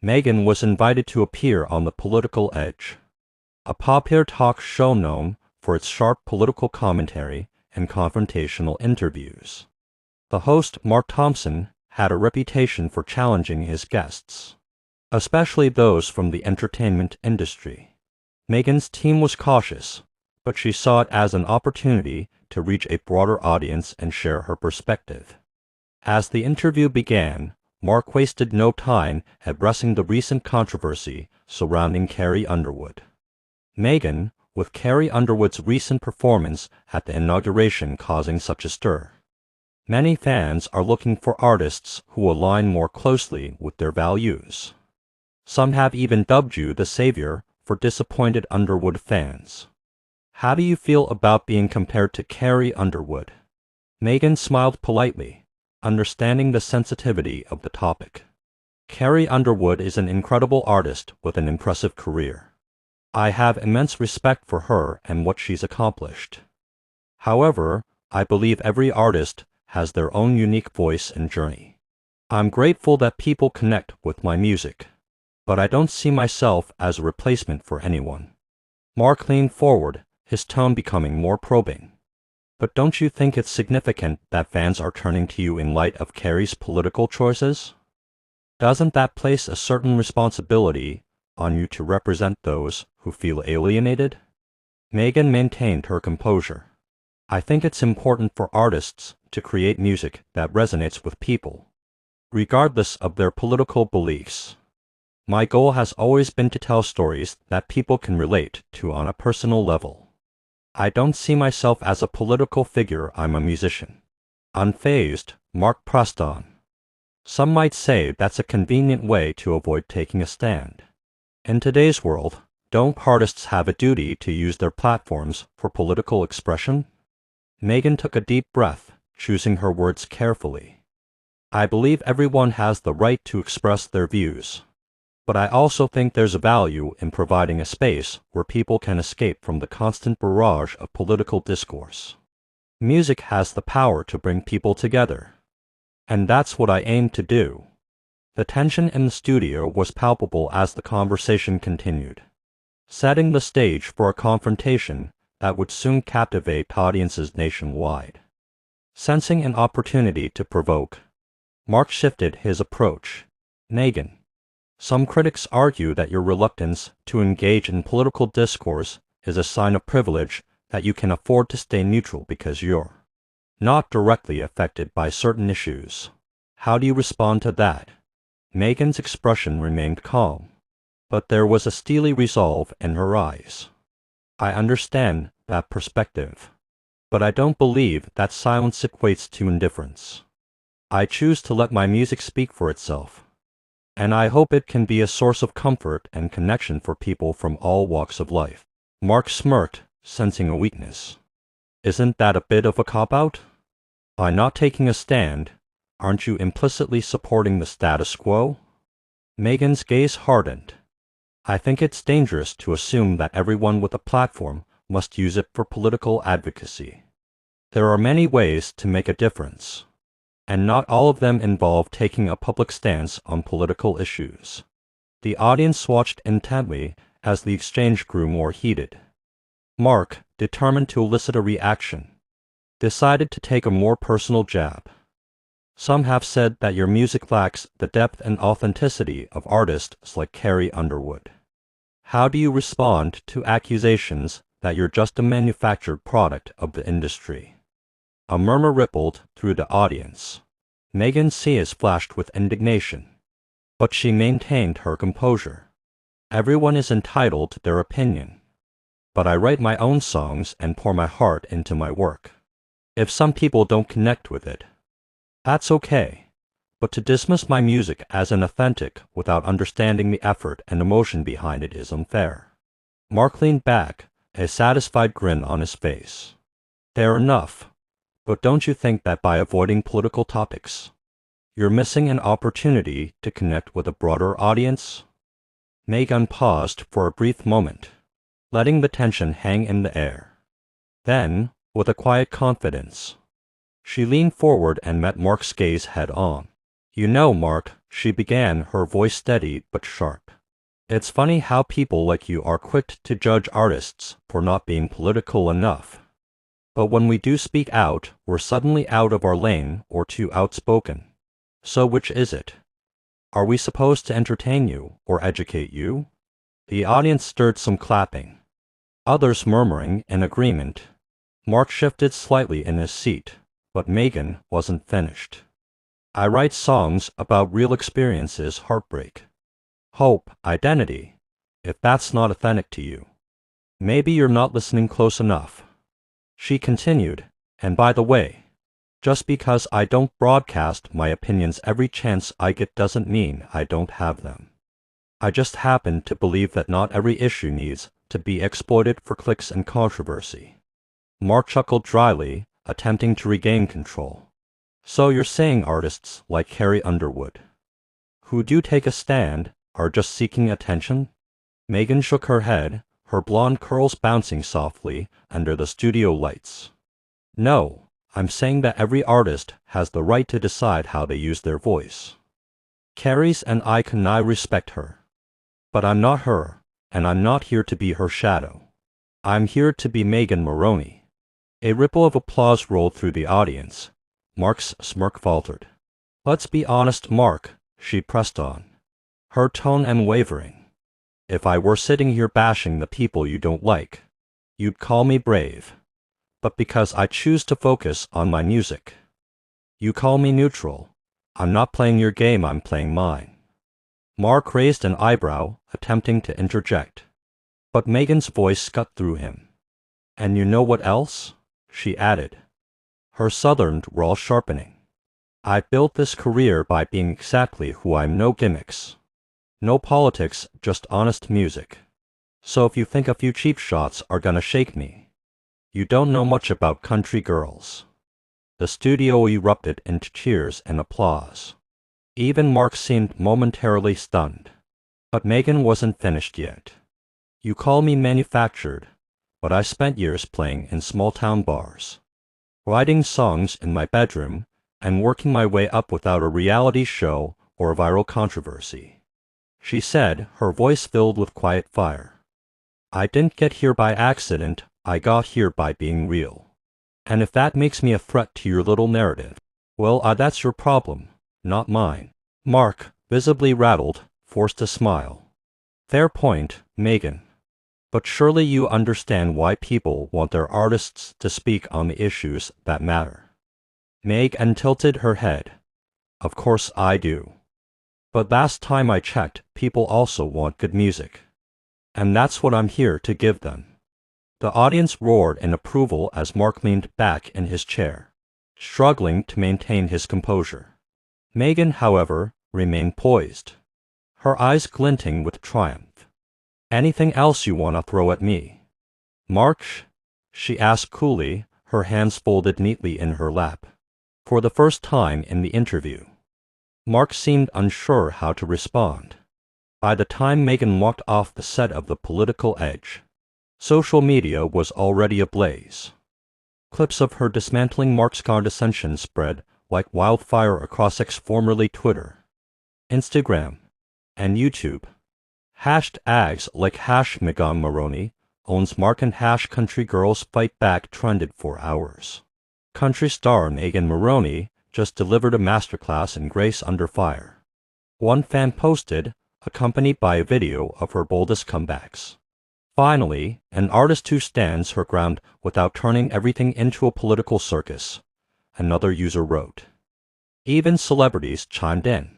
Megan was invited to appear on The Political Edge, a popular talk show known for its sharp political commentary and confrontational interviews. The host, Mark Thompson, had a reputation for challenging his guests, especially those from the entertainment industry. Megan's team was cautious, but she saw it as an opportunity to reach a broader audience and share her perspective. As the interview began, Mark wasted no time addressing the recent controversy surrounding Carrie Underwood. Megan, with Carrie Underwood's recent performance at the inauguration causing such a stir. Many fans are looking for artists who align more closely with their values. Some have even dubbed you the savior for disappointed Underwood fans. How do you feel about being compared to Carrie Underwood? Megan smiled politely, understanding the sensitivity of the topic. Carrie Underwood is an incredible artist with an impressive career. I have immense respect for her and what she's accomplished. However, I believe every artist has their own unique voice and journey. I'm grateful that people connect with my music, but I don't see myself as a replacement for anyone. Mark leaned forward, his tone becoming more probing. But don't you think it's significant that fans are turning to you in light of Carrie's political choices? Doesn't that place a certain responsibility on you to represent those who feel alienated? Megan maintained her composure. I think it's important for artists to create music that resonates with people, regardless of their political beliefs. My goal has always been to tell stories that people can relate to on a personal level. I don't see myself as a political figure, I'm a musician. Unfazed, Mark pressed on. Some might say that's a convenient way to avoid taking a stand. In today's world, don't artists have a duty to use their platforms for political expression? Megan took a deep breath, choosing her words carefully. I believe everyone has the right to express their views. But I also think there's a value in providing a space where people can escape from the constant barrage of political discourse. Music has the power to bring people together. And that's what I aim to do. The tension in the studio was palpable as the conversation continued, setting the stage for a confrontation that would soon captivate audiences nationwide. Sensing an opportunity to provoke, Mark shifted his approach. Megan, some critics argue that your reluctance to engage in political discourse is a sign of privilege, that you can afford to stay neutral because you're not directly affected by certain issues. How do you respond to that? Megan's expression remained calm, but there was a steely resolve in her eyes. I understand that perspective, but I don't believe that silence equates to indifference. I choose to let my music speak for itself, and I hope it can be a source of comfort and connection for people from all walks of life. Mark smirked, sensing a weakness. Isn't that a bit of a cop-out? By not taking a stand, aren't you implicitly supporting the status quo? Megan's gaze hardened. I think it's dangerous to assume that everyone with a platform must use it for political advocacy. There are many ways to make a difference, and not all of them involve taking a public stance on political issues. The audience watched intently as the exchange grew more heated. Mark, determined to elicit a reaction, decided to take a more personal jab. Some have said that your music lacks the depth and authenticity of artists like Carrie Underwood. How do you respond to accusations that you're just a manufactured product of the industry? A murmur rippled through the audience. Megan's eyes flashed with indignation, but she maintained her composure. Everyone is entitled to their opinion, but I write my own songs and pour my heart into my work. If some people don't connect with it, that's okay, but to dismiss my music as inauthentic without understanding the effort and emotion behind it is unfair. Mark leaned back, a satisfied grin on his face. Fair enough. But don't you think that by avoiding political topics, you're missing an opportunity to connect with a broader audience? Megan paused for a brief moment, letting the tension hang in the air. Then, with a quiet confidence, she leaned forward and met Mark's gaze head-on. You know, Mark, she began, her voice steady but sharp. It's funny how people like you are quick to judge artists for not being political enough. But when we do speak out, we're suddenly out of our lane or too outspoken. So which is it? Are we supposed to entertain you or educate you? The audience stirred some clapping, others murmuring in agreement. Mark shifted slightly in his seat, but Megan wasn't finished. I write songs about real experiences, heartbreak, hope, identity. If that's not authentic to you, maybe you're not listening close enough. She continued, and by the way, just because I don't broadcast my opinions every chance I get doesn't mean I don't have them. I just happen to believe that not every issue needs to be exploited for clicks and controversy. Mark chuckled dryly, attempting to regain control. So you're saying artists like Carrie Underwood, who do take a stand, are just seeking attention? Megan shook her head, her blonde curls bouncing softly under the studio lights. No, I'm saying that every artist has the right to decide how they use their voice. Carrie's and I respect her. But I'm not her, and I'm not here to be her shadow. I'm here to be Megan Moroney. A ripple of applause rolled through the audience. Mark's smirk faltered. Let's be honest, Mark, she pressed on, her tone unwavering. If I were sitting here bashing the people you don't like, you'd call me brave. But because I choose to focus on my music, you call me neutral. I'm not playing your game, I'm playing mine. Mark raised an eyebrow, attempting to interject. But Megan's voice cut through him. And you know what else? She added, her southern drawl sharpening. I built this career by being exactly who I'm, no gimmicks. No politics, just honest music. So if you think a few cheap shots are gonna shake me, you don't know much about country girls. The studio erupted into cheers and applause. Even Mark seemed momentarily stunned. But Megan wasn't finished yet. You call me manufactured, but I spent years playing in small-town bars, writing songs in my bedroom, and working my way up without a reality show or viral controversy. She said, her voice filled with quiet fire. I didn't get here by accident, I got here by being real. And if that makes me a threat to your little narrative, well, that's your problem, not mine. Mark, visibly rattled, forced a smile. Fair point, Megan. But surely you understand why people want their artists to speak on the issues that matter. Megan tilted her head. Of course I do. But last time I checked, people also want good music. And that's what I'm here to give them. The audience roared in approval as Mark leaned back in his chair, struggling to maintain his composure. Megan, however, remained poised, her eyes glinting with triumph. Anything else you want to throw at me? Mark? She asked coolly, her hands folded neatly in her lap. For the first time in the interview, Mark seemed unsure how to respond. By the time Megan walked off the set of The Political Edge, social media was already ablaze. Clips of her dismantling Mark's condescension spread like wildfire across X, formerly Twitter, Instagram, and YouTube. Hashtags like #Megan Moroney owns Mark and #Country Girls Fight Back trended for hours. Country star Megan Moroney just delivered a masterclass in Grace Under Fire. One fan posted, accompanied by a video of her boldest comebacks. Finally, an artist who stands her ground without turning everything into a political circus, another user wrote. Even celebrities chimed in.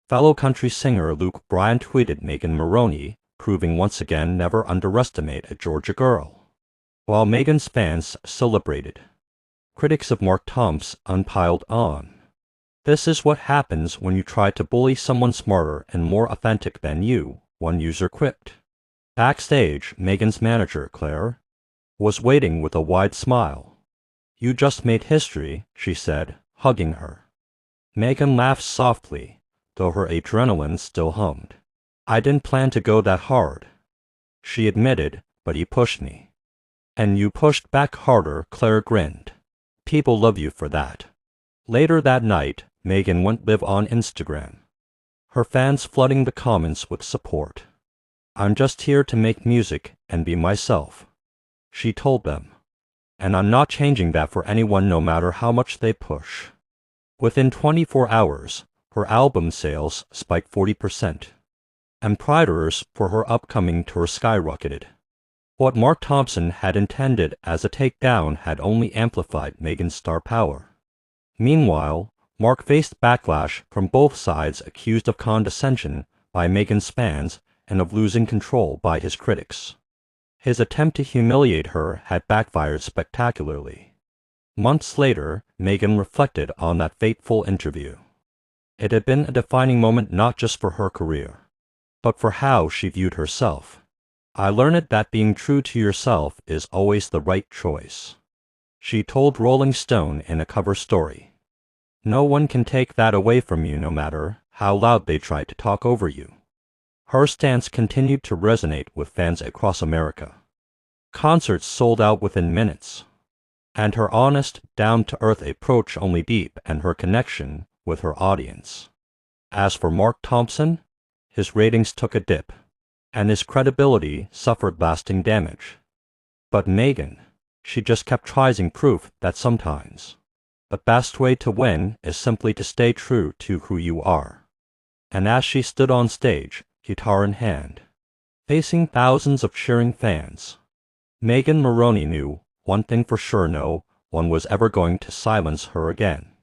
Fellow country singer Luke Bryan tweeted Megan Moroney, proving once again never underestimate a Georgia girl. While Megan's fans celebrated, critics of Mark Thompson piled on. This is what happens when you try to bully someone smarter and more authentic than you, one user quipped. Backstage, Megan's manager, Claire, was waiting with a wide smile. You just made history, she said, hugging her. Megan laughed softly, though her adrenaline still hummed. I didn't plan to go that hard, she admitted, but he pushed me. And you pushed back harder, Claire grinned. People love you for that. Later that night, Megan went live on Instagram, her fans flooding the comments with support. "I'm just here to make music and be myself," she told them. "And I'm not changing that for anyone, no matter how much they push." Within 24 hours, her album sales spiked 40%, and pre-orders for her upcoming tour skyrocketed. What Mark Thompson had intended as a takedown had only amplified Megan's star power. Meanwhile, Mark faced backlash from both sides, accused of condescension by Megan's fans and of losing control by his critics. His attempt to humiliate her had backfired spectacularly. Months later, Megan reflected on that fateful interview. It had been a defining moment not just for her career, but for how she viewed herself. "I learned that being true to yourself is always the right choice," she told Rolling Stone in a cover story. "No one can take that away from you, no matter how loud they try to talk over you." Her stance continued to resonate with fans across America. Concerts sold out within minutes, and her honest, down-to-earth approach only deepened her connection with her audience. As for Mark Thompson, his ratings took a dip, and his credibility suffered lasting damage. But Megan, she just kept trying proof that sometimes the best way to win is simply to stay true to who you are. And as she stood on stage, guitar in hand, facing thousands of cheering fans, Megan Moroney knew one thing for sure: no one was ever going to silence her again.